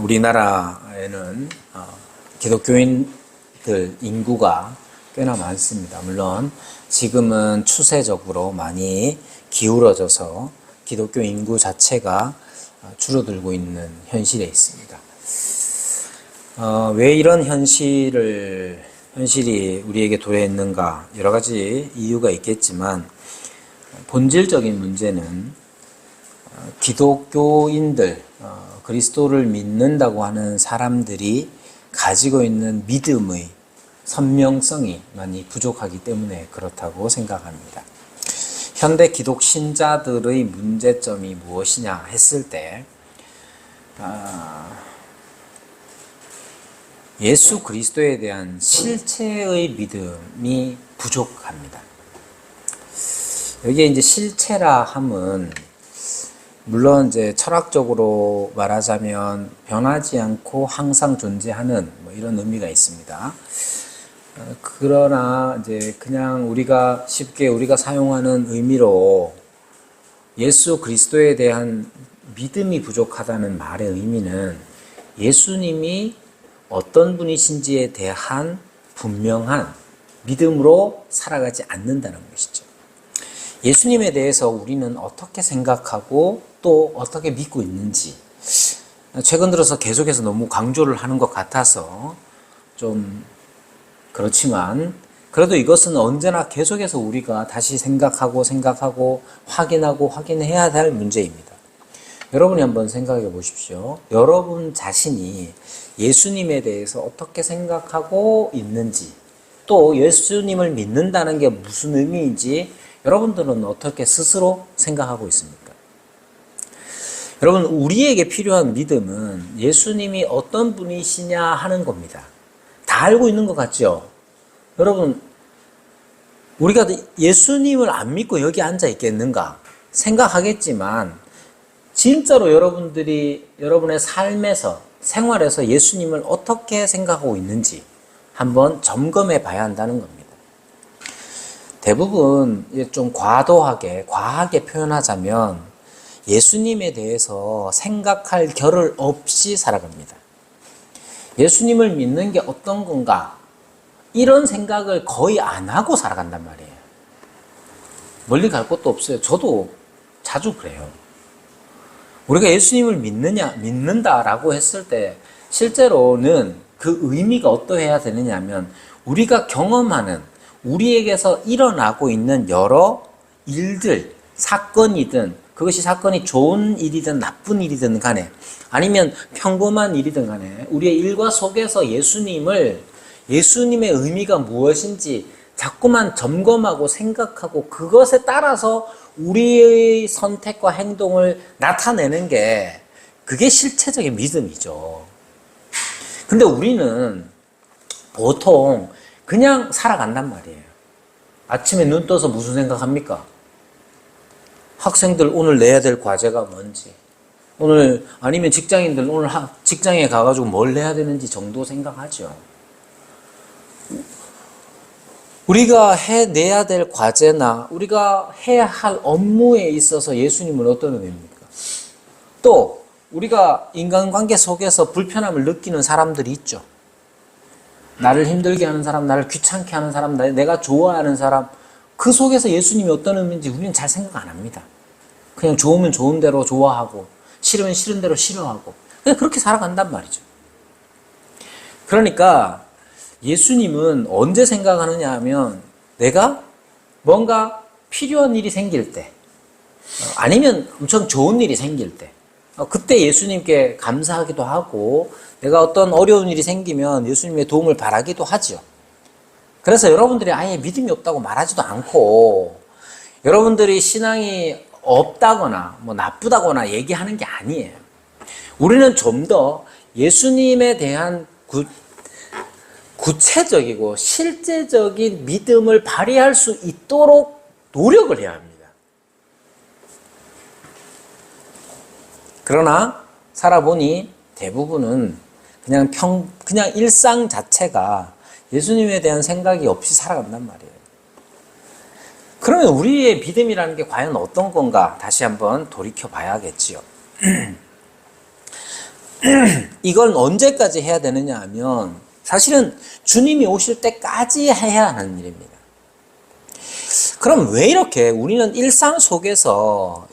우리나라에는 기독교인들 인구가 꽤나 많습니다. 물론 지금은 추세적으로 많이 기울어져서 기독교 인구 자체가 줄어들고 있는 현실에 있습니다. 왜 이런 현실이 우리에게 도래했는가? 여러 가지 이유가 있겠지만 본질적인 문제는 기독교인들, 그리스도를 믿는다고 하는 사람들이 가지고 있는 믿음의 선명성이 많이 부족하기 때문에 그렇다고 생각합니다. 현대 기독 신자들의 문제점이 무엇이냐 했을 때 예수 그리스도에 대한 실체의 믿음이 부족합니다. 여기에 이제 실체라 함은 물론 이제 철학적으로 말하자면 변하지 않고 항상 존재하는 이런 의미가 있습니다. 그러나 이제 그냥 우리가 쉽게 사용하는 의미로 예수 그리스도에 대한 믿음이 부족하다는 말의 의미는 예수님이 어떤 분이신지에 대한 분명한 믿음으로 살아가지 않는다는 것이죠. 예수님에 대해서 우리는 어떻게 생각하고 또 어떻게 믿고 있는지 최근 들어서 계속해서 너무 강조를 하는 것 같아서 좀 그렇지만 그래도 이것은 언제나 계속해서 우리가 다시 생각하고 확인해야 할 문제입니다. 여러분이 한번 생각해 보십시오. 여러분 자신이 예수님에 대해서 어떻게 생각하고 있는지 또 예수님을 믿는다는 게 무슨 의미인지 여러분들은 어떻게 스스로 생각하고 있습니까? 여러분, 우리에게 필요한 믿음은 예수님이 어떤 분이시냐 하는 겁니다. 다 알고 있는 것 같죠? 여러분, 우리가 예수님을 안 믿고 여기 앉아 있겠는가 생각하겠지만 진짜로 여러분들이 여러분의 삶에서 생활에서 예수님을 어떻게 생각하고 있는지 한번 점검해 봐야 한다는 겁니다. 대부분 좀 과하게 표현하자면 예수님에 대해서 생각할 겨를 없이 살아갑니다. 예수님을 믿는 게 어떤 건가? 이런 생각을 거의 안 하고 살아간단 말이에요. 멀리 갈 것도 없어요. 저도 자주 그래요. 우리가 예수님을 믿는다라고 했을 때 실제로는 그 의미가 어떠해야 되느냐 하면 우리가 경험하는 우리에게서 일어나고 있는 여러 일들, 사건이든 그것이 사건이 좋은 일이든 나쁜 일이든 간에 아니면 평범한 일이든 간에 우리의 일과 속에서 예수님의 의미가 무엇인지 자꾸만 점검하고 생각하고 그것에 따라서 우리의 선택과 행동을 나타내는 게 그게 실체적인 믿음이죠. 근데 우리는 보통 그냥 살아간단 말이에요. 아침에 눈 떠서 무슨 생각합니까? 학생들 오늘 내야 될 과제가 뭔지 오늘 아니면 직장인들 오늘 직장에 가가지고 뭘 내야 되는지 정도 생각하죠. 우리가 해내야 될 과제나 우리가 해야 할 업무에 있어서 예수님은 어떤 의미입니까? 또 우리가 인간관계 속에서 불편함을 느끼는 사람들이 있죠. 나를 힘들게 하는 사람, 나를 귀찮게 하는 사람, 내가 좋아하는 사람 그 속에서 예수님이 어떤 의미인지 우리는 잘 생각 안 합니다. 그냥 좋으면 좋은 대로 좋아하고 싫으면 싫은 대로 싫어하고 그냥 그렇게 살아간단 말이죠. 그러니까 예수님은 언제 생각하느냐 하면 내가 뭔가 필요한 일이 생길 때 아니면 엄청 좋은 일이 생길 때 그때 예수님께 감사하기도 하고 내가 어떤 어려운 일이 생기면 예수님의 도움을 바라기도 하죠. 그래서 여러분들이 아예 믿음이 없다고 말하지도 않고 여러분들이 신앙이 없다거나 나쁘다거나 얘기하는 게 아니에요. 우리는 좀 더 예수님에 대한 구체적이고 실제적인 믿음을 발휘할 수 있도록 노력을 해야 합니다. 그러나 살아보니 대부분은 그냥 일상 자체가 예수님에 대한 생각이 없이 살아간단 말이에요. 그러면 우리의 믿음이라는 게 과연 어떤 건가 다시 한번 돌이켜 봐야겠지요. 이걸 언제까지 해야 되느냐 하면 사실은 주님이 오실 때까지 해야 하는 일입니다. 그럼 왜 이렇게 우리는 일상 속에서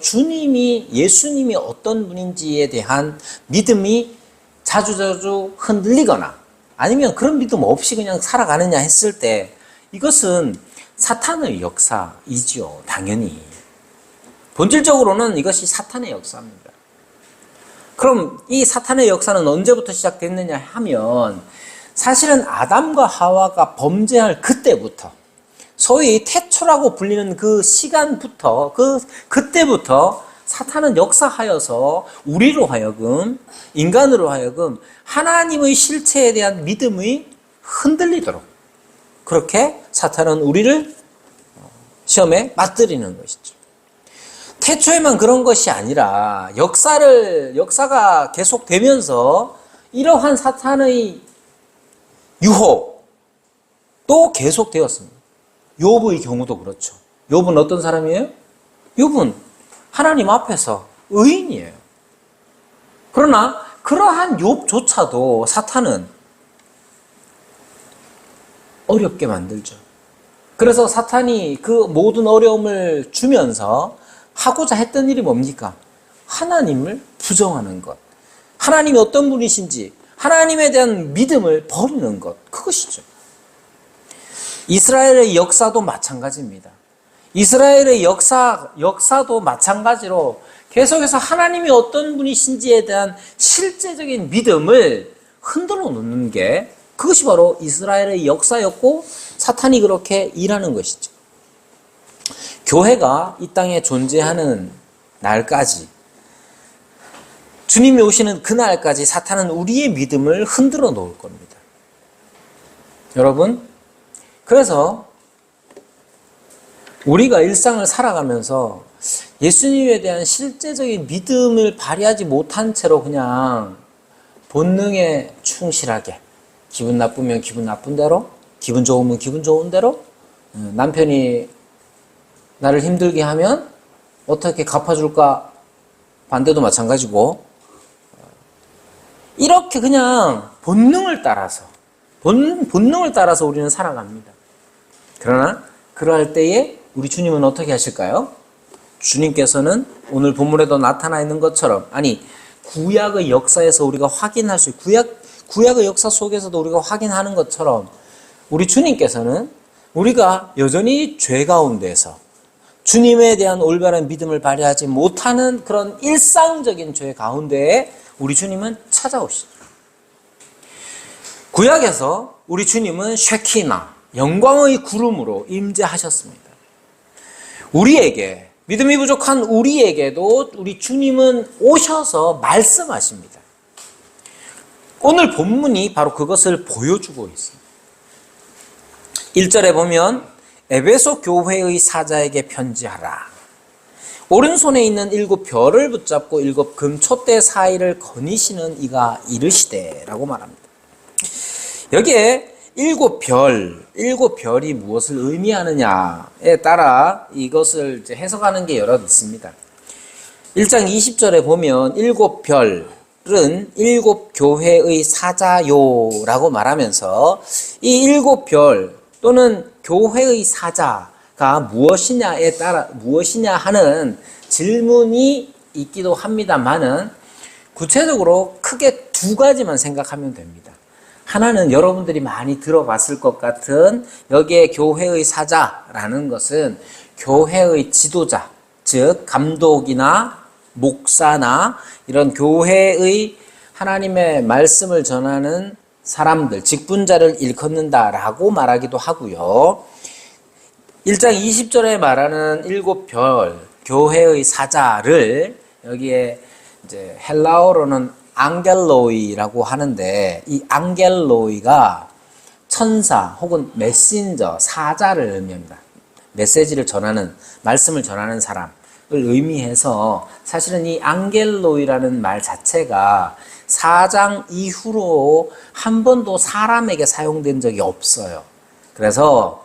주님이, 예수님이 어떤 분인지에 대한 믿음이 자주자주 흔들리거나 아니면 그런 믿음 없이 그냥 살아가느냐 했을 때 이것은 사탄의 역사이지요. 당연히. 본질적으로는 이것이 사탄의 역사입니다. 그럼 이 사탄의 역사는 언제부터 시작됐느냐 하면 사실은 아담과 하와가 범죄할 그때부터, 소위 태초라고 불리는 그 시간부터, 그때부터 사탄은 역사하여서 우리로 하여금, 인간으로 하여금 하나님의 실체에 대한 믿음이 흔들리도록 그렇게 사탄은 우리를 시험에 맞들이는 것이죠. 태초에만 그런 것이 아니라 역사가 계속되면서 이러한 사탄의 유혹도 계속되었습니다. 욥의 경우도 그렇죠. 욥은 어떤 사람이에요? 욥은 하나님 앞에서 의인이에요. 그러나 그러한 욥조차도 사탄은 어렵게 만들죠. 그래서 사탄이 그 모든 어려움을 주면서 하고자 했던 일이 뭡니까? 하나님을 부정하는 것. 하나님이 어떤 분이신지, 하나님에 대한 믿음을 버리는 것. 그것이죠. 이스라엘의 역사도 마찬가지입니다. 이스라엘의 역사도 마찬가지로 계속해서 하나님이 어떤 분이신지에 대한 실제적인 믿음을 흔들어 놓는 게 그것이 바로 이스라엘의 역사였고 사탄이 그렇게 일하는 것이죠. 교회가 이 땅에 존재하는 날까지, 주님이 오시는 그날까지 사탄은 우리의 믿음을 흔들어 놓을 겁니다. 여러분, 그래서 우리가 일상을 살아가면서 예수님에 대한 실제적인 믿음을 발휘하지 못한 채로 그냥 본능에 충실하게, 기분 나쁘면 기분 나쁜 대로, 기분 좋으면 기분 좋은 대로, 남편이 나를 힘들게 하면 어떻게 갚아줄까 반대도 마찬가지고, 이렇게 그냥 본능을 따라서 우리는 살아갑니다. 그러나 그러할 때에 우리 주님은 어떻게 하실까요? 주님께서는 오늘 본문에도 나타나 있는 것처럼, 구약의 역사에서 우리가 확인할 수 있고, 구약의 역사 속에서도 우리가 확인하는 것처럼 우리 주님께서는 우리가 여전히 죄 가운데서 주님에 대한 올바른 믿음을 발휘하지 못하는 그런 일상적인 죄 가운데에 우리 주님은 찾아오시죠. 구약에서 우리 주님은 쉐키나, 영광의 구름으로 임재하셨습니다. 우리에게, 믿음이 부족한 우리에게도 우리 주님은 오셔서 말씀하십니다. 오늘 본문이 바로 그것을 보여주고 있습니다. 1절에 보면 에베소 교회의 사자에게 편지하라. 오른손에 있는 7별을 붙잡고 7 금촛대 사이를 거니시는 이가 이르시되 라고 말합니다. 여기에 7별이 무엇을 의미하느냐에 따라 이것을 이제 해석하는 게 여러 있습니다. 1장 20절에 보면 7별은 7 교회의 사자요라고 말하면서 이 7별 또는 교회의 사자가 무엇이냐 하는 질문이 있기도 합니다만은 구체적으로 크게 2가지만 생각하면 됩니다. 하나는 여러분들이 많이 들어봤을 것 같은 여기에 교회의 사자라는 것은 교회의 지도자, 즉 감독이나 목사나 이런 교회의 하나님의 말씀을 전하는 사람들, 직분자를 일컫는다라고 말하기도 하고요. 1장 20절에 말하는 7별, 교회의 사자를 여기에 이제 헬라어로는 앙겔로이라고 하는데, 이 앙겔로이가 천사 혹은 메신저, 사자를 의미합니다. 메시지를 전하는, 말씀을 전하는 사람을 의미해서 사실은 이 앙겔로이라는 말 자체가 4장 이후로 한 번도 사람에게 사용된 적이 없어요. 그래서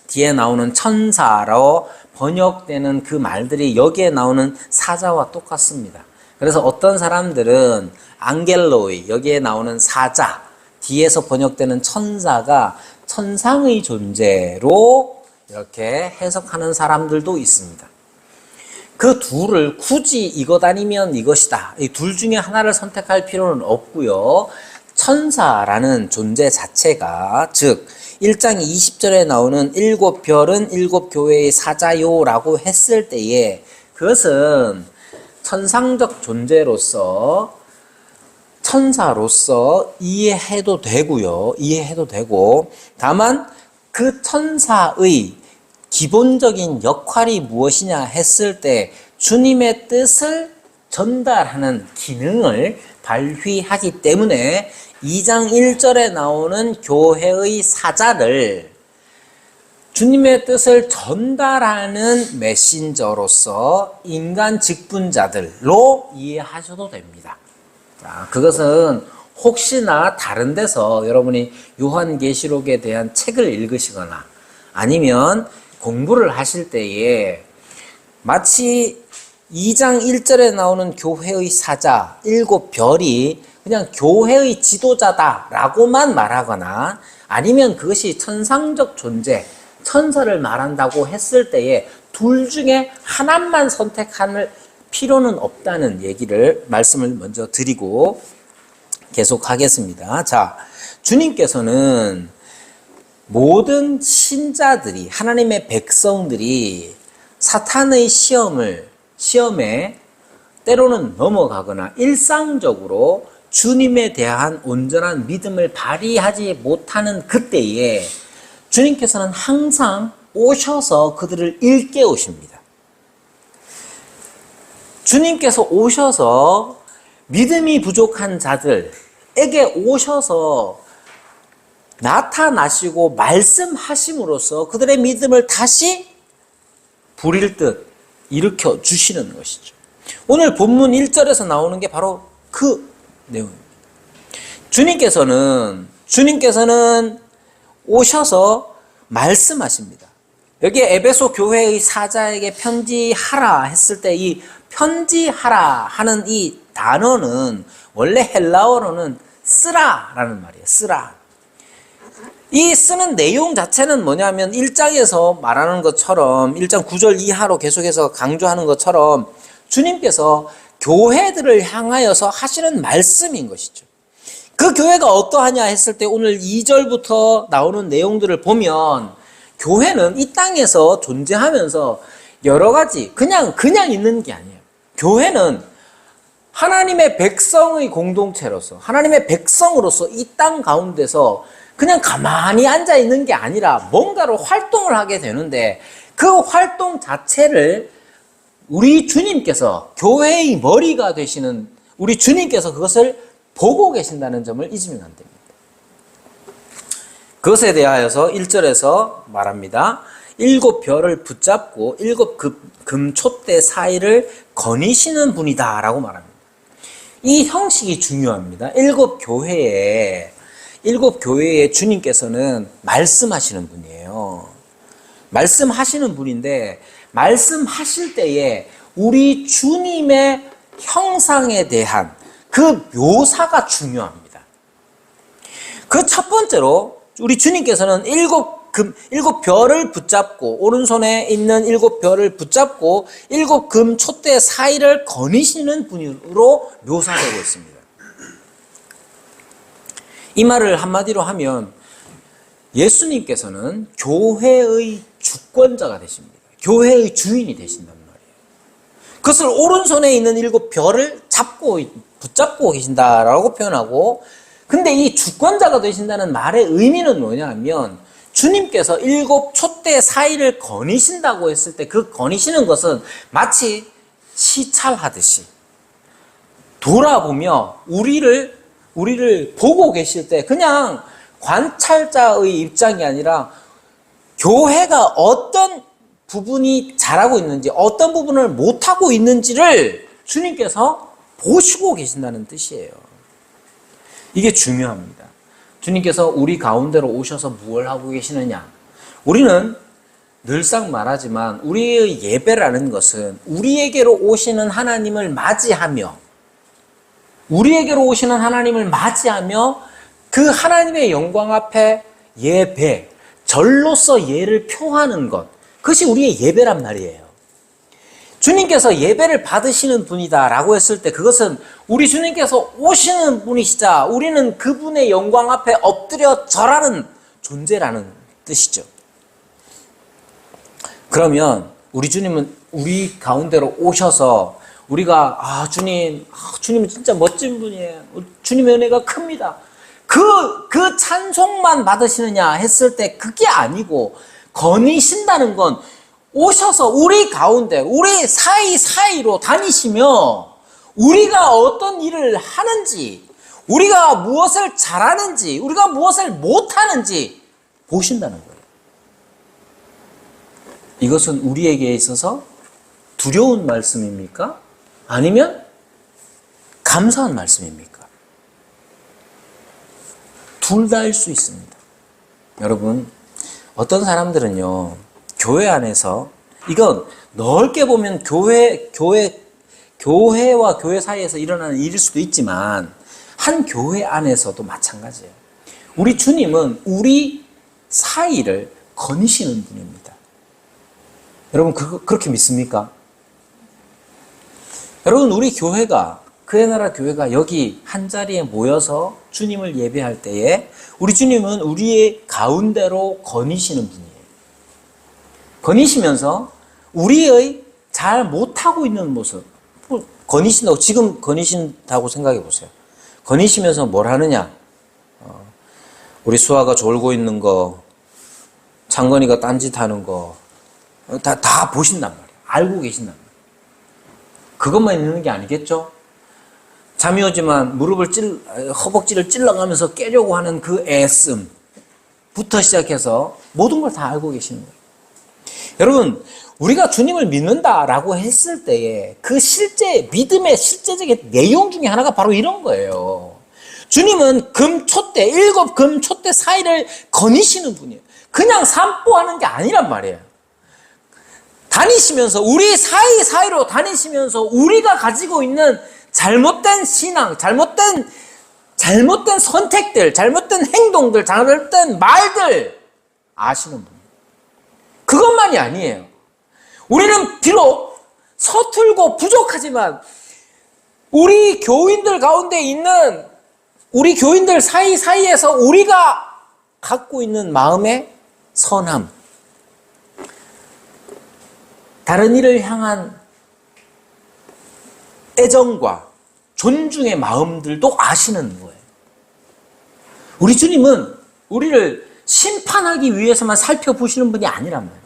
뒤에 나오는 천사로 번역되는 그 말들이 여기에 나오는 사자와 똑같습니다. 그래서 어떤 사람들은 앙겔로이, 여기에 나오는 사자, 뒤에서 번역되는 천사가 천상의 존재로 이렇게 해석하는 사람들도 있습니다. 그 둘을 굳이 이것 아니면 이것이다, 이 둘 중에 하나를 선택할 필요는 없고요. 천사라는 존재 자체가, 즉 1장 20절에 나오는 7별은 7교회의 사자요라고 했을 때에 그것은 천상적 존재로서, 천사로서 이해해도 되고요. 이해해도 되고, 다만 그 천사의 기본적인 역할이 무엇이냐 했을 때 주님의 뜻을 전달하는 기능을 발휘하기 때문에 2장 1절에 나오는 교회의 사자를 주님의 뜻을 전달하는 메신저로서 인간 직분자들로 이해하셔도 됩니다. 자, 그것은 혹시나 다른 데서 여러분이 요한계시록에 대한 책을 읽으시거나 아니면 공부를 하실 때에 마치 2장 1절에 나오는 교회의 사자 7별이 그냥 교회의 지도자다라고만 말하거나 아니면 그것이 천상적 존재, 천사를 말한다고 했을 때에 둘 중에 하나만 선택할 필요는 없다는 말씀을 먼저 드리고 계속하겠습니다. 자, 주님께서는 모든 신자들이, 하나님의 백성들이 사탄의 시험에 때로는 넘어가거나 일상적으로 주님에 대한 온전한 믿음을 발휘하지 못하는 그때에 주님께서는 항상 오셔서 그들을 일깨우십니다. 주님께서 오셔서 믿음이 부족한 자들에게 오셔서 나타나시고 말씀하심으로써 그들의 믿음을 다시 불일 듯 일으켜 주시는 것이죠. 오늘 본문 1절에서 나오는 게 바로 그 내용입니다. 주님께서는 오셔서 말씀하십니다. 여기에 에베소 교회의 사자에게 편지하라 했을 때 이 편지하라 하는 이 단어는 원래 헬라어로는 쓰라라는 말이에요. 쓰라. 이 쓰는 내용 자체는 뭐냐면 1장에서 말하는 것처럼 1장 9절 이하로 계속해서 강조하는 것처럼 주님께서 교회들을 향하여서 하시는 말씀인 것이죠. 그 교회가 어떠하냐 했을 때 오늘 2절부터 나오는 내용들을 보면 교회는 이 땅에서 존재하면서 여러 가지 그냥 있는 게 아니에요. 교회는 하나님의 백성의 공동체로서, 하나님의 백성으로서 이 땅 가운데서 그냥 가만히 앉아 있는 게 아니라 뭔가로 활동을 하게 되는데 그 활동 자체를 우리 주님께서, 교회의 머리가 되시는 우리 주님께서 그것을 보고 계신다는 점을 잊으면 안 됩니다. 그것에 대하여서 1절에서 말합니다. 7별을 붙잡고 7금촛대 사이를 거니시는 분이다 라고 말합니다. 이 형식이 중요합니다. 7교회에 주님께서는 말씀하시는 분이에요. 말씀하시는 분인데 말씀하실 때에 우리 주님의 형상에 대한 그 묘사가 중요합니다. 그 첫 번째로 우리 주님께서는 7별을 붙잡고, 오른손에 있는 7별을 붙잡고 7금촛대 사이를 거니시는 분으로 묘사되고 있습니다. 이 말을 한마디로 하면 예수님께서는 교회의 주권자가 되십니다. 교회의 주인이 되신단 말이에요. 그것을 오른손에 있는 7별을 붙잡고 계신다라고 표현하고, 근데 이 주권자가 되신다는 말의 의미는 뭐냐 하면 주님께서 7촛대 사이를 거니신다고 했을 때 그 거니시는 것은 마치 시찰하듯이 돌아보며 우리를 보고 계실 때 그냥 관찰자의 입장이 아니라 교회가 어떤 부분이 잘하고 있는지 어떤 부분을 못하고 있는지를 주님께서 보시고 계신다는 뜻이에요. 이게 중요합니다. 주님께서 우리 가운데로 오셔서 무엇을 하고 계시느냐? 우리는 늘상 말하지만 우리의 예배라는 것은 우리에게로 오시는 하나님을 맞이하며 우리에게로 오시는 하나님을 맞이하며 그 하나님의 영광 앞에 예배, 절로서 예를 표하는 것, 그것이 우리의 예배란 말이에요. 주님께서 예배를 받으시는 분이다라고 했을 때 그것은 우리 주님께서 오시는 분이시자 우리는 그분의 영광 앞에 엎드려 절하는 존재라는 뜻이죠. 그러면 우리 주님은 우리 가운데로 오셔서 우리가 주님은 진짜 멋진 분이에요. 주님의 은혜가 큽니다. 그 찬송만 받으시느냐 했을 때 그게 아니고 거니신다는 건 오셔서 우리 가운데 우리 사이사이로 다니시며 우리가 어떤 일을 하는지 우리가 무엇을 잘하는지 우리가 무엇을 못하는지 보신다는 거예요. 이것은 우리에게 있어서 두려운 말씀입니까? 아니면 감사한 말씀입니까? 둘 다일 수 있습니다. 여러분, 어떤 사람들은요, 교회 안에서, 이건 넓게 보면 교회와 교회 사이에서 일어나는 일일 수도 있지만, 한 교회 안에서도 마찬가지예요. 우리 주님은 우리 사이를 거니시는 분입니다. 여러분, 그렇게 믿습니까? 여러분, 우리 교회가, 그의 나라 교회가 여기 한 자리에 모여서 주님을 예배할 때에 우리 주님은 우리의 가운데로 거니시는 분이에요. 거니시면서 우리의 잘 못하고 있는 모습, 거니신다고, 지금 거니신다고 생각해 보세요. 거니시면서 뭘 하느냐? 우리 수아가 졸고 있는 거, 창건이가 딴짓하는 거, 다 보신단 말이에요. 알고 계신단 말이에요. 그것만 있는 게 아니겠죠? 잠이 오지만 허벅지를 찔러가면서 깨려고 하는 그 애씀부터 시작해서 모든 걸 다 알고 계시는 거예요. 여러분, 우리가 주님을 믿는다라고 했을 때에 그 믿음의 실제적인 내용 중에 하나가 바로 이런 거예요. 주님은 금초대, 7 금초대 사이를 거니시는 분이에요. 그냥 산보하는 게 아니란 말이에요. 다니시면서, 우리 사이로 다니시면서 우리가 가지고 있는 잘못된 신앙, 잘못된 선택들, 잘못된 행동들, 잘못된 말들 아시는 분이에요. 그것만이 아니에요. 우리는 비록 서툴고 부족하지만 우리 교인들 가운데 있는 우리 교인들 사이에서 우리가 갖고 있는 마음의 선함, 다른 이를 향한 애정과 존중의 마음들도 아시는 거예요. 우리 주님은 우리를 심판하기 위해서만 살펴보시는 분이 아니란 말이에요.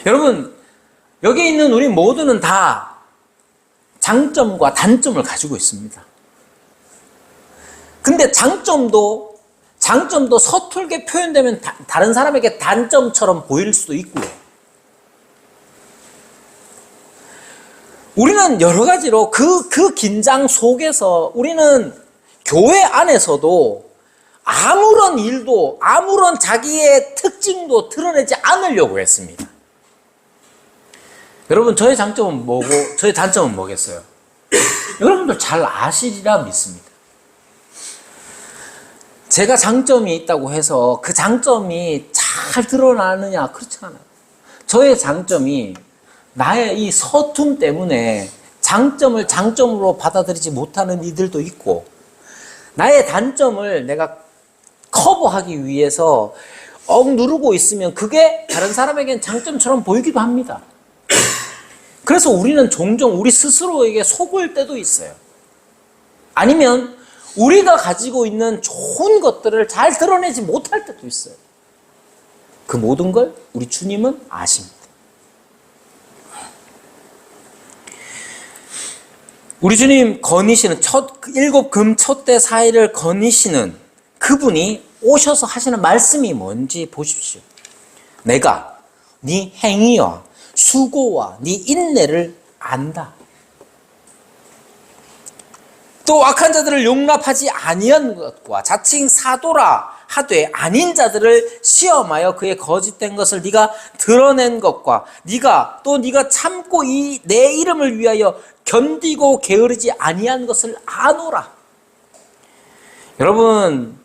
여러분, 여기 있는 우리 모두는 다 장점과 단점을 가지고 있습니다. 근데 장점도 서툴게 표현되면 다른 사람에게 단점처럼 보일 수도 있고요. 우리는 여러 가지로 그 긴장 속에서 우리는 교회 안에서도 아무런 일도, 아무런 자기의 특징도 드러내지 않으려고 했습니다. 여러분, 저의 장점은 뭐고, 저의 단점은 뭐겠어요? 여러분들 잘 아시리라 믿습니다. 제가 장점이 있다고 해서 그 장점이 잘 드러나느냐? 그렇지 않아요. 저의 장점이 나의 이 서툼 때문에 장점을 장점으로 받아들이지 못하는 이들도 있고, 나의 단점을 내가 커버하기 위해서 누르고 있으면 그게 다른 사람에겐 장점처럼 보이기도 합니다. 그래서 우리는 종종 우리 스스로에게 속을 때도 있어요. 아니면 우리가 가지고 있는 좋은 것들을 잘 드러내지 못할 때도 있어요. 그 모든 걸 우리 주님은 아십니다. 우리 주님 거니시는 7 금초대 사이를 거니시는 그분이 오셔서 하시는 말씀이 뭔지 보십시오. 내가 네 행위와 수고와 네 인내를 안다. 또 악한 자들을 용납하지 아니한 것과 자칭 사도라 하되 아닌 자들을 시험하여 그의 거짓된 것을 네가 드러낸 것과 네가 참고 이 내 이름을 위하여 견디고 게으르지 아니한 것을 아노라. 여러분,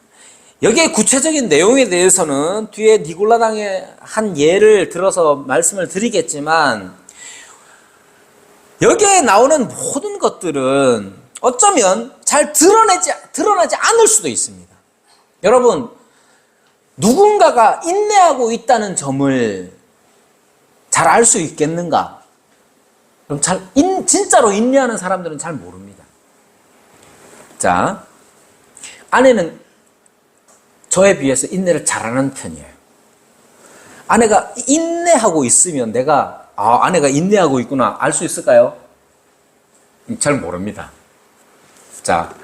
여기에 구체적인 내용에 대해서는 뒤에 니골라당의 한 예를 들어서 말씀을 드리겠지만, 여기에 나오는 모든 것들은 어쩌면 잘 드러나지 않을 수도 있습니다. 여러분, 누군가가 인내하고 있다는 점을 잘 알 수 있겠는가? 그럼 진짜로 인내하는 사람들은 잘 모릅니다. 자, 아내는 저에 비해서 인내를 잘하는 편이에요. 아내가 인내하고 있으면 내가 아내가 인내하고 있구나 알 수 있을까요? 잘 모릅니다. 자,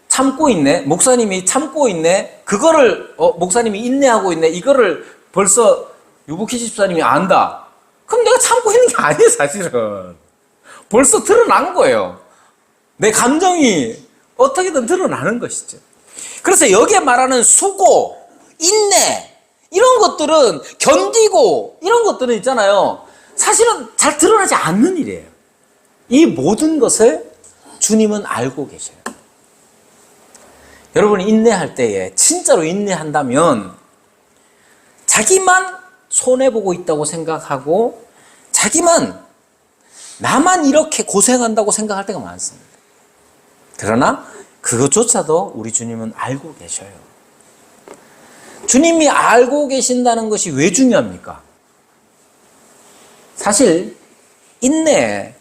참고 있네. 목사님이 참고 있네. 그거를 목사님이 인내하고 있네. 이거를 벌써 유복희 집사님이 안다. 그럼 내가 참고 있는 게 아니에요, 사실은. 벌써 드러난 거예요. 내 감정이 어떻게든 드러나는 것이죠. 그래서 여기에 말하는 수고, 인내, 이런 것들은 견디고 이런 것들은 있잖아요. 사실은 잘 드러나지 않는 일이에요. 이 모든 것을 주님은 알고 계셔요. 여러분이 인내할 때에 진짜로 인내한다면 자기만 손해보고 있다고 생각하고 나만 이렇게 고생한다고 생각할 때가 많습니다. 그러나 그것조차도 우리 주님은 알고 계셔요. 주님이 알고 계신다는 것이 왜 중요합니까? 사실 인내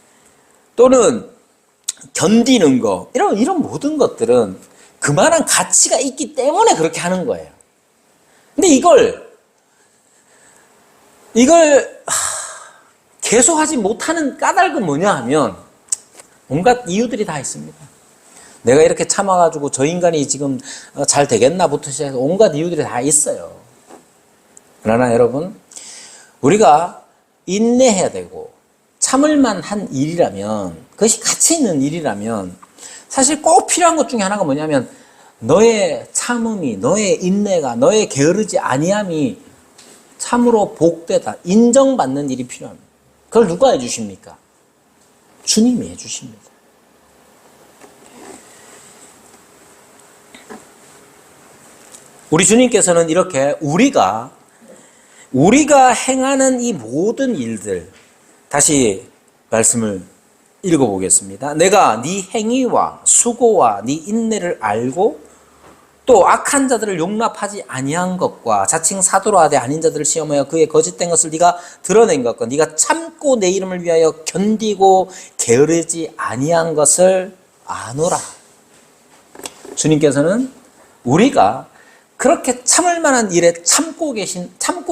또는 견디는 거 이런 모든 것들은 그만한 가치가 있기 때문에 그렇게 하는 거예요. 근데 이걸 계속하지 못하는 까닭은 뭐냐 하면 온갖 이유들이 다 있습니다. 내가 이렇게 참아가지고 저 인간이 지금 잘 되겠나부터 시작해서 온갖 이유들이 다 있어요. 그러나 여러분, 우리가 인내해야 되고 참을 만한 일이라면, 그것이 가치 있는 일이라면 사실 꼭 필요한 것 중에 하나가 뭐냐면 너의 참음이, 너의 인내가, 너의 게으르지 아니함이 참으로 복되다, 인정받는 일이 필요합니다. 그걸 누가 해주십니까? 주님이 해주십니다. 우리 주님께서는 이렇게 우리가 행하는 이 모든 일들, 다시 말씀을 읽어보겠습니다. 내가 네 행위와 수고와 네 인내를 알고 또 악한 자들을 용납하지 아니한 것과 자칭 사도로 하되 아닌 자들을 시험하여 그의 거짓된 것을 네가 드러낸 것과 네가 참고 내 이름을 위하여 견디고 게으르지 아니한 것을 아노라. 주님께서는 우리가 그렇게 참을 만한 일에 참고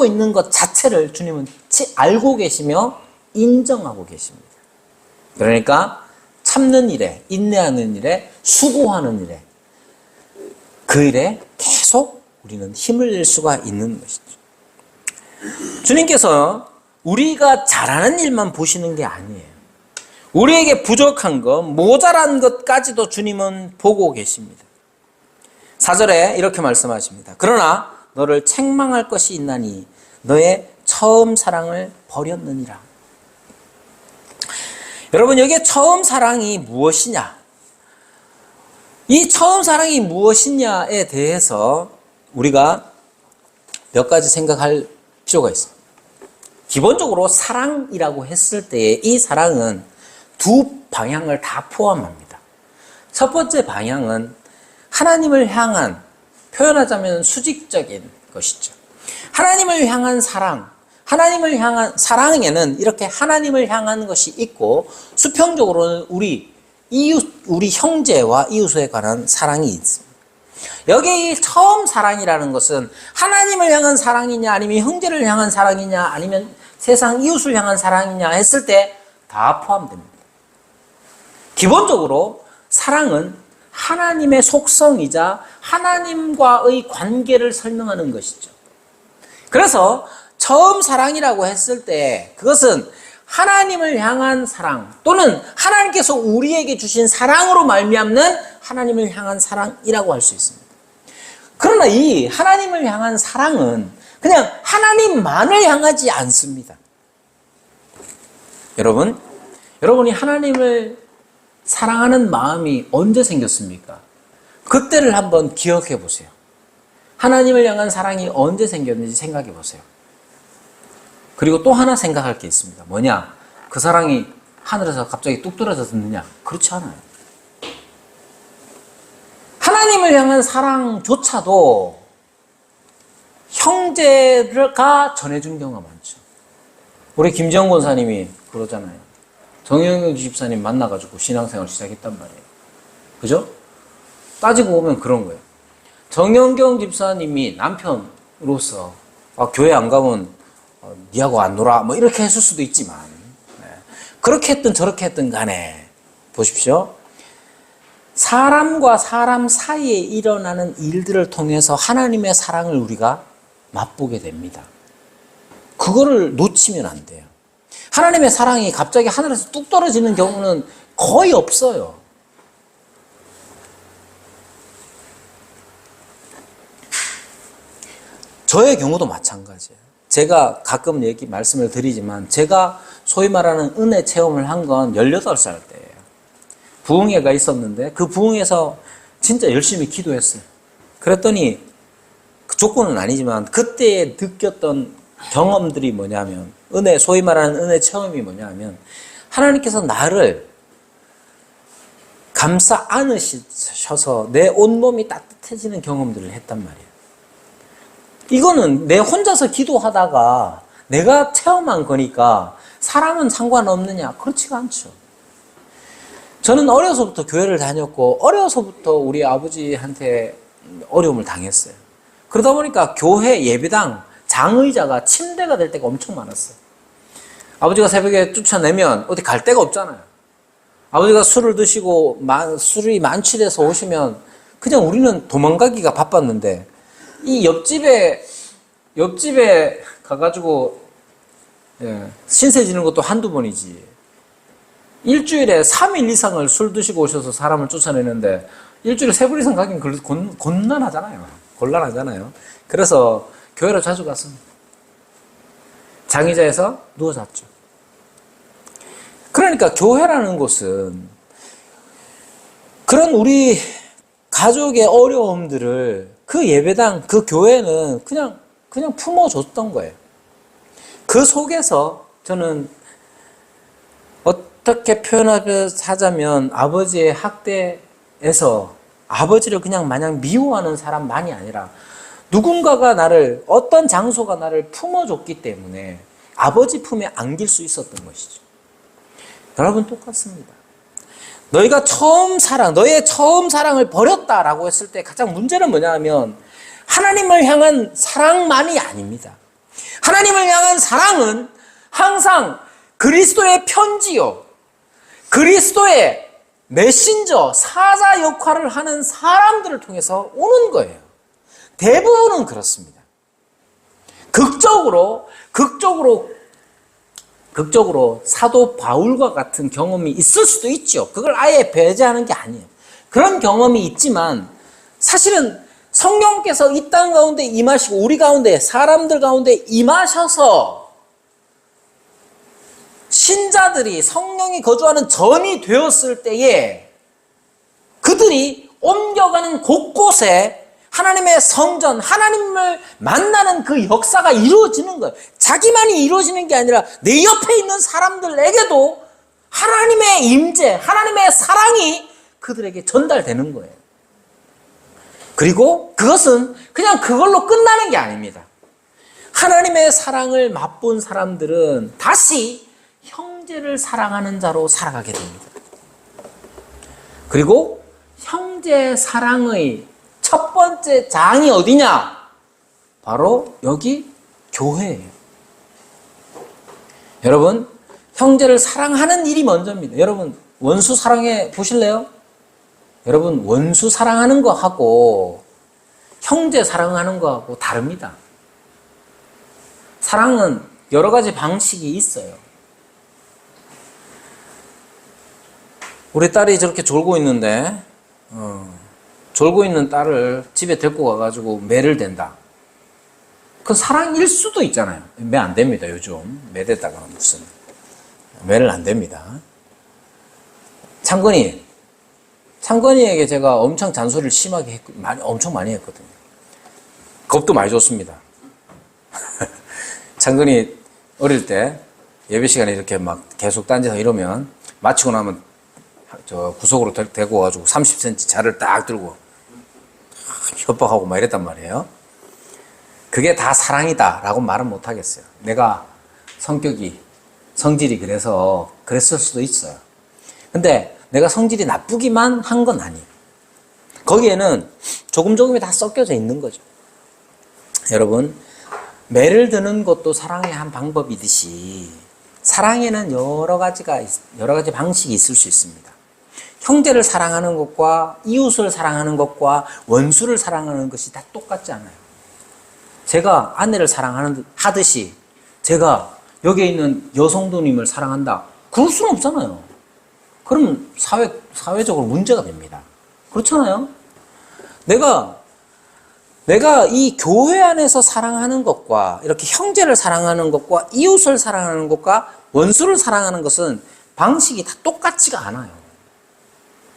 있는 것 자체를 주님은 알고 계시며 인정하고 계십니다. 그러니까 참는 일에, 인내하는 일에, 수고하는 일에, 그 일에 계속 우리는 힘을 낼 수가 있는 것이죠. 주님께서 우리가 잘하는 일만 보시는 게 아니에요. 우리에게 부족한 것, 모자란 것까지도 주님은 보고 계십니다. 4절에 이렇게 말씀하십니다. 그러나 너를 책망할 것이 있나니 너의 처음 사랑을 버렸느니라. 여러분, 여기에 처음 사랑이 무엇이냐? 이 처음 사랑이 무엇이냐에 대해서 우리가 몇 가지 생각할 필요가 있습니다. 기본적으로 사랑이라고 했을 때의 이 사랑은 두 방향을 다 포함합니다. 첫 번째 방향은 하나님을 향한, 표현하자면 수직적인 것이죠. 하나님을 향한 사랑, 하나님을 향한 사랑에는 이렇게 하나님을 향한 것이 있고, 수평적으로는 우리 형제와 이웃에 관한 사랑이 있습니다. 여기 처음 사랑이라는 것은 하나님을 향한 사랑이냐, 아니면 형제를 향한 사랑이냐, 아니면 세상 이웃을 향한 사랑이냐 했을 때 다 포함됩니다. 기본적으로 사랑은 하나님의 속성이자 하나님과의 관계를 설명하는 것이죠. 그래서 처음 사랑이라고 했을 때 그것은 하나님을 향한 사랑, 또는 하나님께서 우리에게 주신 사랑으로 말미암는 하나님을 향한 사랑이라고 할 수 있습니다. 그러나 이 하나님을 향한 사랑은 그냥 하나님만을 향하지 않습니다. 여러분이 하나님을 사랑하는 마음이 언제 생겼습니까? 그때를 한번 기억해 보세요. 하나님을 향한 사랑이 언제 생겼는지 생각해 보세요. 그리고 또 하나 생각할 게 있습니다. 뭐냐? 그 사랑이 하늘에서 갑자기 뚝 떨어져서 듣느냐? 그렇지 않아요. 하나님을 향한 사랑조차도 형제가 전해준 경우가 많죠. 우리 김지영 권사님이 그러잖아요. 정영경 집사님 만나가지고 신앙생활 시작했단 말이에요. 그죠? 따지고 보면 그런 거예요. 정영경 집사님이 남편으로서 교회 안 가면 니하고 안 놀아 뭐 이렇게 했을 수도 있지만 그렇게 했든 저렇게 했든 간에 보십시오. 사람과 사람 사이에 일어나는 일들을 통해서 하나님의 사랑을 우리가 맛보게 됩니다. 그거를 놓치면 안 돼요. 하나님의 사랑이 갑자기 하늘에서 뚝 떨어지는 경우는 거의 없어요. 저의 경우도 마찬가지예요. 제가 가끔 말씀을 드리지만 제가 소위 말하는 은혜 체험을 한 건 18살 때예요. 부흥회가 있었는데 그 부흥회에서 진짜 열심히 기도했어요. 그랬더니 그 조건은 아니지만 그때 느꼈던 경험들이 뭐냐면 소위 말하는 은혜 체험이 뭐냐면 하나님께서 나를 감싸 안으셔서 내 온몸이 따뜻해지는 경험들을 했단 말이에요. 이거는 내 혼자서 기도하다가 내가 체험한 거니까 사람은 상관없느냐? 그렇지가 않죠. 저는 어려서부터 교회를 다녔고 어려서부터 우리 아버지한테 어려움을 당했어요. 그러다 보니까 교회 예배당 장의자가 침대가 될 때가 엄청 많았어요. 아버지가 새벽에 쫓아내면 어디 갈 데가 없잖아요. 아버지가 술을 드시고 술이 만취돼서 오시면 그냥 우리는 도망가기가 바빴는데 이 옆집에 가가지고 신세 지는 것도 한두 번이지. 일주일에 3일 이상을 술 드시고 오셔서 사람을 쫓아내는데 일주일에 3번 이상 가긴 곤란하잖아요. 그래서 교회를 자주 갔습니다. 장의자에서 누워 잤죠. 그러니까 교회라는 곳은 그런 우리 가족의 어려움들을 그 예배당, 그 교회는 그냥 품어줬던 거예요. 그 속에서 저는 어떻게 표현하자면 아버지의 학대에서 아버지를 그냥 마냥 미워하는 사람만이 아니라 누군가가 어떤 장소가 나를 품어줬기 때문에 아버지 품에 안길 수 있었던 것이죠. 여러분 똑같습니다. 너의 처음 사랑을 버렸다라고 했을 때 가장 문제는 뭐냐 하면 하나님을 향한 사랑만이 아닙니다. 하나님을 향한 사랑은 항상 그리스도의 편지요, 그리스도의 메신저, 사자 역할을 하는 사람들을 통해서 오는 거예요. 대부분은 그렇습니다. 극적으로 사도 바울과 같은 경험이 있을 수도 있죠. 그걸 아예 배제하는 게 아니에요. 그런 경험이 있지만 사실은 성령께서 이 땅 가운데 임하시고 우리 가운데 사람들 가운데 임하셔서 신자들이 성령이 거주하는 전이 되었을 때에 그들이 옮겨가는 곳곳에 하나님의 성전, 하나님을 만나는 그 역사가 이루어지는 거예요. 자기만이 이루어지는 게 아니라 내 옆에 있는 사람들에게도 하나님의 임재, 하나님의 사랑이 그들에게 전달되는 거예요. 그리고 그것은 그냥 그걸로 끝나는 게 아닙니다. 하나님의 사랑을 맛본 사람들은 다시 형제를 사랑하는 자로 살아가게 됩니다. 그리고 형제 사랑의 첫 번째 장이 어디냐? 바로 여기 교회예요. 여러분, 형제를 사랑하는 일이 먼저입니다. 여러분, 원수 사랑해 보실래요? 여러분, 원수 사랑하는 거하고 형제 사랑하는 거하고 다릅니다. 사랑은 여러 가지 방식이 있어요. 우리 딸이 저렇게 졸고 있는데 졸고 있는 딸을 집에 데리고 가가지고 매를 댄다. 그 사랑일 수도 있잖아요. 매 안 됩니다, 요즘. 매 대다가 무슨. 매를 안 됩니다. 창건이에게 제가 엄청 잔소리를 심하게 엄청 많이 했거든요. 겁도 많이 줬습니다. 창건이 어릴 때 예배 시간에 이렇게 막 계속 딴짓하고 이러면 마치고 나면 저 구석으로 데리고 가지고 30cm 자를 딱 들고 협박하고 막 이랬단 말이에요. 그게 다 사랑이다 라고 말은 못 하겠어요. 내가 성질이 그래서 그랬을 수도 있어요. 근데 내가 성질이 나쁘기만 한 건 아니에요. 거기에는 조금이 다 섞여져 있는 거죠. 여러분, 매를 드는 것도 사랑의 한 방법이듯이 사랑에는 여러 가지 방식이 있을 수 있습니다. 형제를 사랑하는 것과 이웃을 사랑하는 것과 원수를 사랑하는 것이 다 똑같지 않아요. 제가 아내를 하듯이 제가 여기에 있는 여성도님을 사랑한다. 그럴 수는 없잖아요. 그러면 사회적으로 문제가 됩니다. 그렇잖아요. 내가 이 교회 안에서 사랑하는 것과 이렇게 형제를 사랑하는 것과 이웃을 사랑하는 것과 원수를 사랑하는 것은 방식이 다 똑같지가 않아요.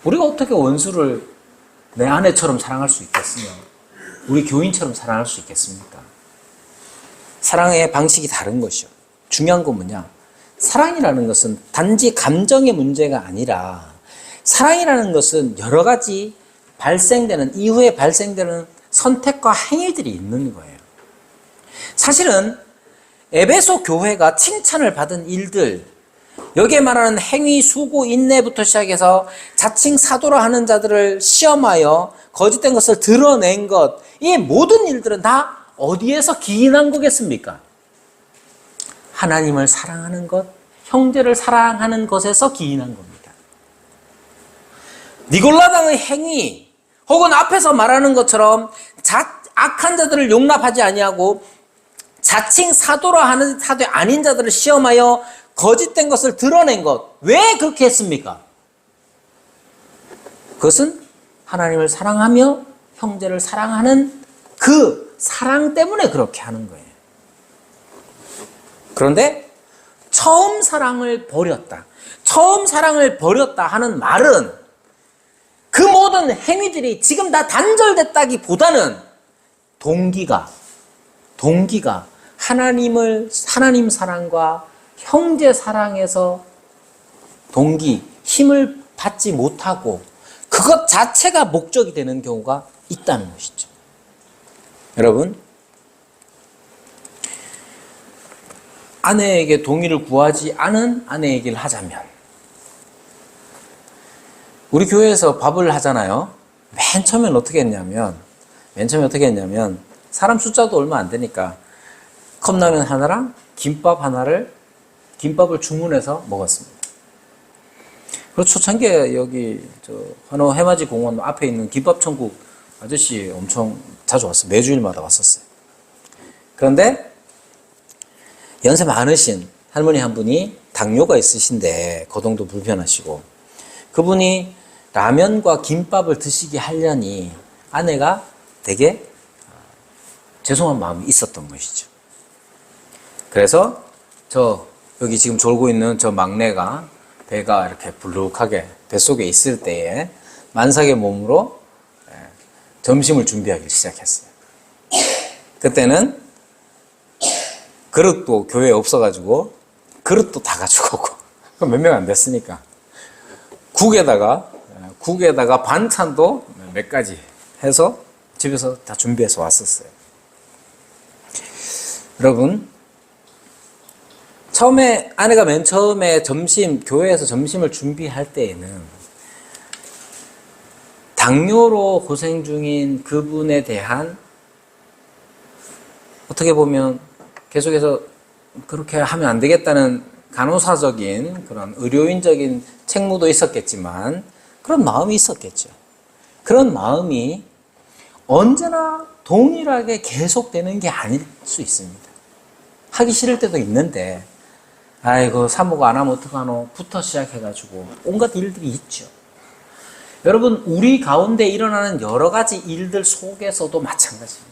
우리가 어떻게 원수를 내 아내처럼 사랑할 수 있겠으며 우리 교인처럼 사랑할 수 있겠습니까? 사랑의 방식이 다른 것이요. 중요한 건 뭐냐? 사랑이라는 것은 단지 감정의 문제가 아니라 사랑이라는 것은 여러 가지 이후에 발생되는 선택과 행위들이 있는 거예요. 사실은 에베소 교회가 칭찬을 받은 일들, 여기에 말하는 행위, 수고, 인내부터 시작해서 자칭 사도라 하는 자들을 시험하여 거짓된 것을 드러낸 것, 이 모든 일들은 다 어디에서 기인한 거겠습니까? 하나님을 사랑하는 것, 형제를 사랑하는 것에서 기인한 겁니다. 니골라당의 행위, 혹은 앞에서 말하는 것처럼 악한 자들을 용납하지 아니하고 자칭 사도라 하는 사도 아닌 자들을 시험하여 거짓된 것을 드러낸 것. 왜 그렇게 했습니까? 그것은 하나님을 사랑하며 형제를 사랑하는 그 사랑 때문에 그렇게 하는 거예요. 그런데 처음 사랑을 버렸다. 처음 사랑을 버렸다 하는 말은 그 모든 행위들이 지금 다 단절됐다기보다는 동기가 하나님 사랑과 형제 사랑에서 힘을 받지 못하고 그것 자체가 목적이 되는 경우가 있다는 것이죠. 여러분, 아내에게 동의를 구하지 않은 아내 얘기를 하자면, 우리 교회에서 밥을 하잖아요. 맨 처음엔 어떻게 했냐면 사람 숫자도 얼마 안 되니까 컵라면 하나랑 김밥을 주문해서 먹었습니다. 그리고 초창기에 여기 한호 해맞이 공원 앞에 있는 김밥천국 아저씨 엄청 자주 왔어요. 매주일마다 왔었어요. 그런데 연세 많으신 할머니 한 분이 당뇨가 있으신데 거동도 불편하시고 그분이 라면과 김밥을 드시게 하려니 아내가 되게 죄송한 마음이 있었던 것이죠. 그래서 여기 지금 졸고 있는 저 막내가 배가 이렇게 불룩하게 뱃속에 있을 때에 만삭의 몸으로 점심을 준비하기 시작했어요. 그때는 그릇도 교회에 없어가지고 그릇도 다 가지고 오고 몇 명 안 됐으니까 국에다가 반찬도 몇 가지 해서 집에서 다 준비해서 왔었어요. 여러분, 아내가 맨 처음에 교회에서 점심을 준비할 때에는 당뇨로 고생 중인 그분에 대한 어떻게 보면 계속해서 그렇게 하면 안 되겠다는 간호사적인 그런 의료인적인 책무도 있었겠지만 그런 마음이 있었겠죠. 그런 마음이 언제나 동일하게 계속되는 게 아닐 수 있습니다. 하기 싫을 때도 있는데 아이고 사모가 안 하면 어떡하노 부터 시작해가지고 온갖 일들이 있죠. 여러분, 우리 가운데 일어나는 여러 가지 일들 속에서도 마찬가지입니다.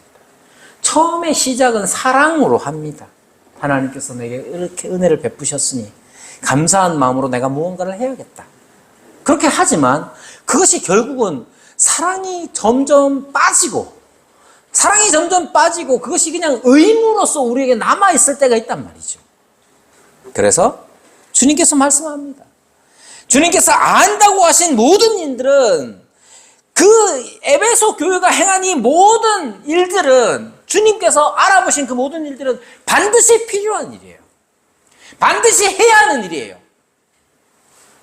처음에 시작은 사랑으로 합니다. 하나님께서 내게 이렇게 은혜를 베푸셨으니 감사한 마음으로 내가 무언가를 해야겠다. 그렇게 하지만 그것이 결국은 사랑이 점점 빠지고 그것이 그냥 의무로서 우리에게 남아있을 때가 있단 말이죠. 그래서 주님께서 말씀합니다. 주님께서 안다고 하신 모든 일들은, 그 에베소 교회가 행한 이 모든 일들은, 주님께서 알아보신 그 모든 일들은 반드시 필요한 일이에요. 반드시 해야 하는 일이에요.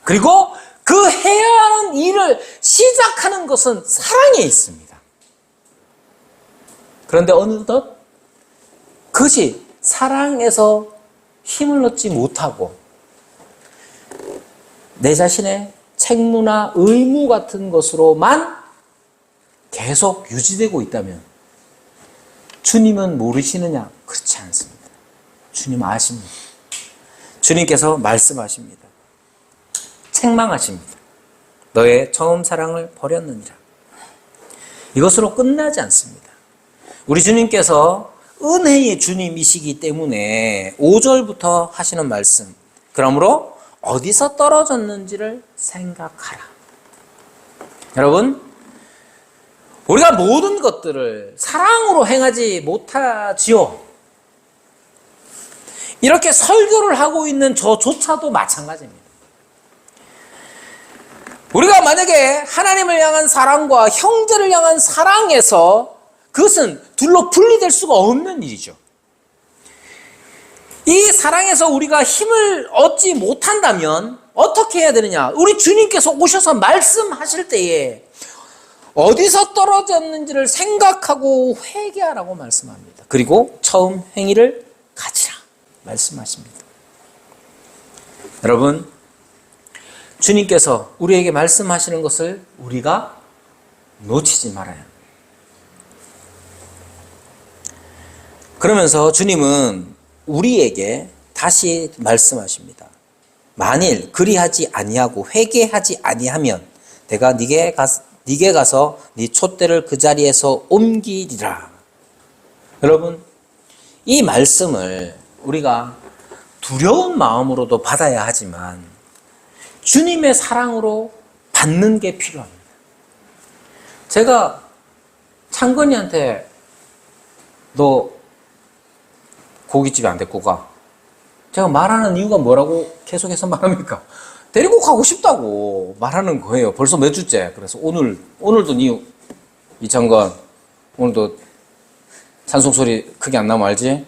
그리고 그 해야 하는 일을 시작하는 것은 사랑에 있습니다. 그런데 어느덧 그것이 사랑에서 힘을 얻지 못하고 내 자신의 책무나 의무 같은 것으로만 계속 유지되고 있다면 주님은 모르시느냐? 그렇지 않습니다. 주님 아십니다. 주님께서 말씀하십니다. 책망하십니다. 너의 처음 사랑을 버렸느니라. 이것으로 끝나지 않습니다. 우리 주님께서 은혜의 주님이시기 때문에 5절부터 하시는 말씀, 그러므로 어디서 떨어졌는지를 생각하라. 여러분, 우리가 모든 것들을 사랑으로 행하지 못하지요. 이렇게 설교를 하고 있는 저조차도 마찬가지입니다. 우리가 만약에 하나님을 향한 사랑과 형제를 향한 사랑에서 그것은 둘로 분리될 수가 없는 일이죠. 이 사랑에서 우리가 힘을 얻지 못한다면 어떻게 해야 되느냐? 우리 주님께서 오셔서 말씀하실 때에 어디서 떨어졌는지를 생각하고 회개하라고 말씀합니다. 그리고 처음 행위를 가지라 말씀하십니다. 여러분, 주님께서 우리에게 말씀하시는 것을 우리가 놓치지 말아야 합니다. 그러면서 주님은 우리에게 다시 말씀하십니다. 만일 그리하지 아니하고 회개하지 아니하면 내가 네게 가서 네 촛대를 그 자리에서 옮기리라. 여러분, 이 말씀을 우리가 두려운 마음으로도 받아야 하지만 주님의 사랑으로 받는 게 필요합니다. 제가 창건이한테 너 고깃집에 안 데리고 가. 제가 말하는 이유가 뭐라고 계속해서 말합니까? 데리고 가고 싶다고 말하는 거예요. 벌써 몇 주째. 그래서 오늘도 이창건, 오늘도 찬송 소리 크게 안 나면 알지?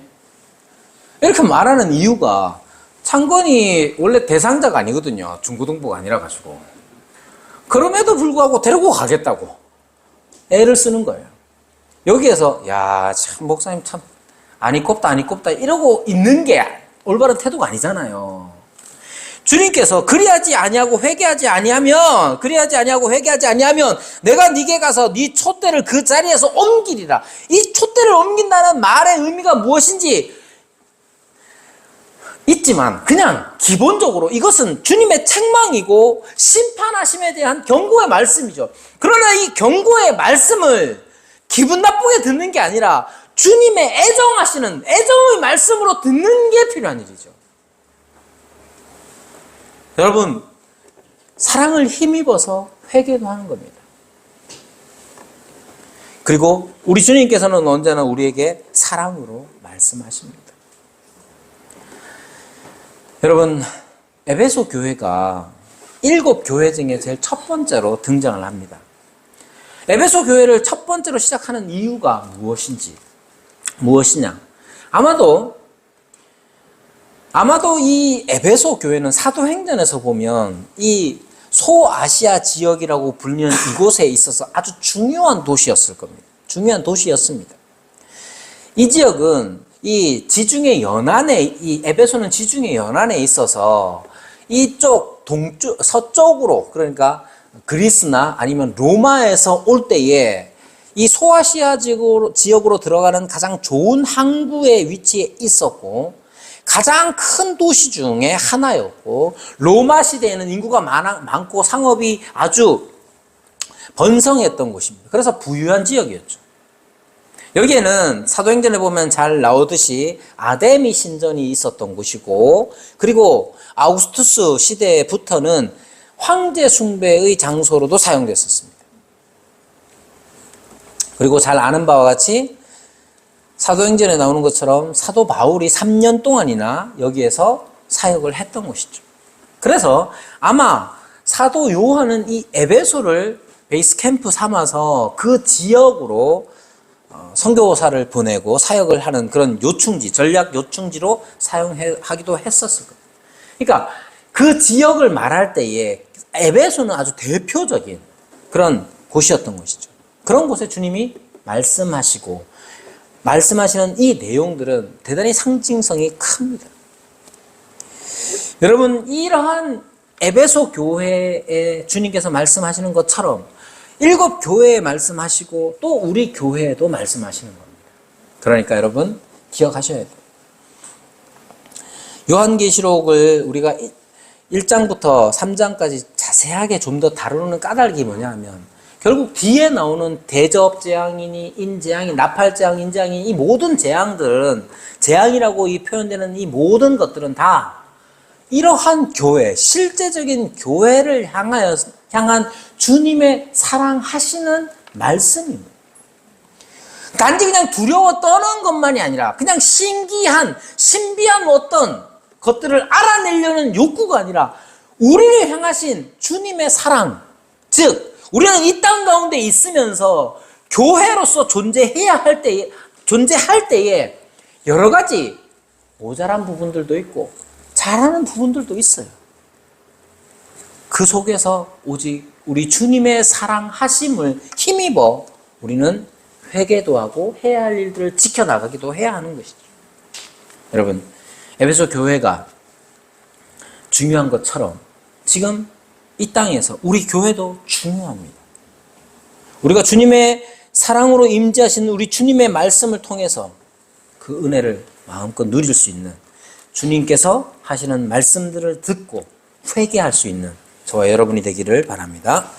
이렇게 말하는 이유가 창건이 원래 대상자가 아니거든요. 중고등부가 아니라 가지고. 그럼에도 불구하고 데리고 가겠다고 애를 쓰는 거예요. 여기에서 야, 참 목사님 참 아니 꼽다 이러고 있는 게 올바른 태도가 아니잖아요. 주님께서 그리하지 아니하고 회개하지 아니하면 내가 네게 가서 네 촛대를 그 자리에서 옮기리라. 이 촛대를 옮긴다는 말의 의미가 무엇인지 있지만 그냥 기본적으로 이것은 주님의 책망이고 심판하심에 대한 경고의 말씀이죠. 그러나 이 경고의 말씀을 기분 나쁘게 듣는 게 아니라 주님의 애정하시는 애정의 말씀으로 듣는 게 필요한 일이죠. 여러분, 사랑을 힘입어서 회개도 하는 겁니다. 그리고 우리 주님께서는 언제나 우리에게 사랑으로 말씀하십니다. 여러분, 에베소 교회가 7교회 중에 제일 첫 번째로 등장을 합니다. 에베소 교회를 첫 번째로 시작하는 이유가 무엇이냐? 아마도 이 에베소 교회는 사도행전에서 보면 이 소아시아 지역이라고 불리는 이곳에 있어서 아주 중요한 도시였을 겁니다. 중요한 도시였습니다. 이 지역은 이 지중해 연안에, 이 에베소는 지중해 연안에 있어서 이쪽 서쪽으로, 그러니까 그리스나 아니면 로마에서 올 때에 이 소아시아 지역으로 들어가는 가장 좋은 항구에 위치해 있었고 가장 큰 도시 중에 하나였고 로마 시대에는 인구가 많고 상업이 아주 번성했던 곳입니다. 그래서 부유한 지역이었죠. 여기에는 사도행전에 보면 잘 나오듯이 아데미 신전이 있었던 곳이고, 그리고 아우구스투스 시대부터는 황제 숭배의 장소로도 사용됐었습니다. 그리고 잘 아는 바와 같이 사도행전에 나오는 것처럼 사도 바울이 3년 동안이나 여기에서 사역을 했던 곳이죠. 그래서 아마 사도 요한은 이 에베소를 베이스 캠프 삼아서 그 지역으로 선교사를 보내고 사역을 하는 그런 요충지, 전략 요충지로 사용하기도 했었을 거예요. 그러니까 그 지역을 말할 때에 에베소는 아주 대표적인 그런 곳이었던 것이죠. 그런 곳에 주님이 말씀하시는 이 내용들은 대단히 상징성이 큽니다. 여러분, 이러한 에베소 교회에 주님께서 말씀하시는 것처럼 7 교회에 말씀하시고 또 우리 교회에도 말씀하시는 겁니다. 그러니까 여러분 기억하셔야 돼요. 요한계시록을 우리가 1장부터 3장까지 자세하게 좀 더 다루는 까닭이 뭐냐 하면 결국 뒤에 나오는 대접재앙이니 인재앙이 나팔재앙, 인재앙이 이 모든 재앙들은 재앙이라고 이 표현되는 이 모든 것들은 다 이러한 교회, 실제적인 교회를 향한 주님의 사랑하시는 말씀입니다. 단지 그냥 두려워 떠는 것만이 아니라 그냥 신비한 어떤 것들을 알아내려는 욕구가 아니라 우리를 향하신 주님의 사랑, 즉 우리는 이 땅 가운데 있으면서 교회로서 존재할 때에 여러 가지 모자란 부분들도 있고 잘하는 부분들도 있어요. 그 속에서 오직 우리 주님의 사랑하심을 힘입어 우리는 회개도 하고 해야 할 일들을 지켜나가기도 해야 하는 것이죠. 여러분, 에베소 교회가 중요한 것처럼 지금 이 땅에서 우리 교회도 중요합니다. 우리가 주님의 사랑으로 임재하신 우리 주님의 말씀을 통해서 그 은혜를 마음껏 누릴 수 있는, 주님께서 하시는 말씀들을 듣고 회개할 수 있는 저와 여러분이 되기를 바랍니다.